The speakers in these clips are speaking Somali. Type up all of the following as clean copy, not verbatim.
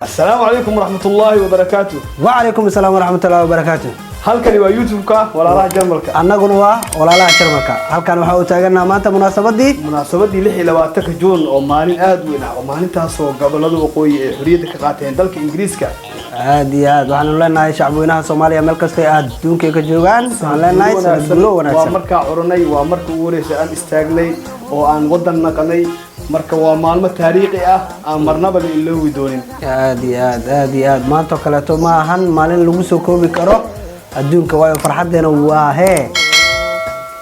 السلام عليكم ورحمة الله وبركاته. وعليكم السلام ورحمة الله وبركاته. halkani waa YouTube-ka walaalaha Jarmalka. annaguna waa walaalaha Jarmalka. halkan waxa uu taaganaa maanta munaasabadii 26 Juun oo maalin aad u weyn ah oo maalintaas oo gobolada waqooyi ee xuriyada ka qaateen dalka Ingiriiska. aad iyo aad waxaan leenahay shacabweynaha Soomaaliya meel kasta ay adduunka ka joogaan. waxaan leenahay sabablo wanaagsan. waa markaa oranay waa markii ugu horeysay aan istaagnay oo aan wadan naqanay marka waa maalmo taariikhi ah aan marnaba la iloobi doonin. aad iyo aad maanta kale to ma ahan maalin lagu soo koobi karo adduunka waayo farxadeena waa hee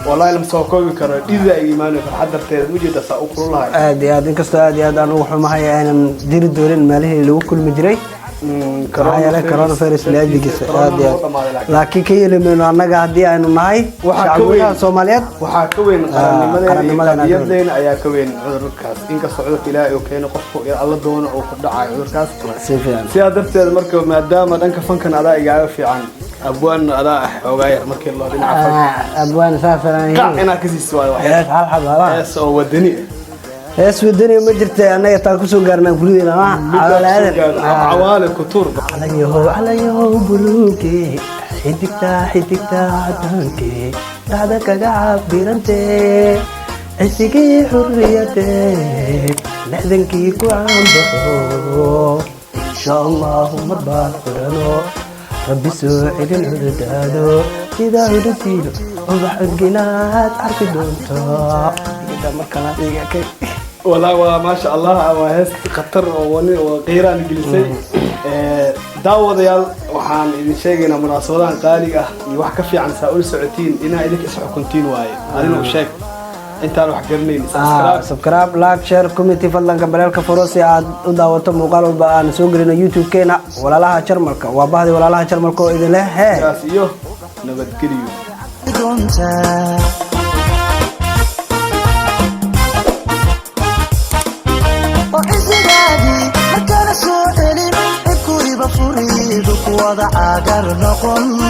والله لما سوكوبي كرو إذا إيمانه فرحة درتين وجد سأقول لها aad inkastoo aad aan ugu xumahay aanan jiri doonin meelaha lagu kulmi jiray coronavirus leeyahay aad laakiin ka yeelimeen annaga hadii aynu nahay shacabka Soomaaliyeed waxa ka weyn qarannimadeena ayaa ka weyn cudurkaas inkastoo cudurka Ilaahay uu keenay qofku alla doono oo ku dhacay cudurkaas sidaa darteed marka maadaama dhanka fankan adaa igaaga fiican abwaan adaa xogaayar markii loo dhinaca abwaan saafarayn ina kasii su'aal waxay soo wadani ودني ما جرت أنا يتاكسون قرنا كلنا عوالم كتور عليه بلوكي حدكتا عدنكي بعدك قاعد بيرنتي عسكي حريتي لحظنكي كوعم بحو إن شاء الله مباركنا ربي سوعد العدادو إذا عدتينو وبحقنا تعرف دونتا إذا مركنا إيجاكي والله ما شاء الله وهست خطر وغيران جلسي داوديال waxaan idin sheegaynaa munaasabadahan qaaliga ah iyo wax ka fiican saa'ul socotiin ina idinka is xukuntiin waaye adina u sheeg intaan wax garanayn subscribe like share comment fadlan kabalka forosi aad u daawato muuqaal walba aan soo gelino YouTube keena walaalaha Jarmalka waa baahdi walaalaha Jarmalka oo idin leh iyo nabadgeliyo بفريد وضع عقر نقل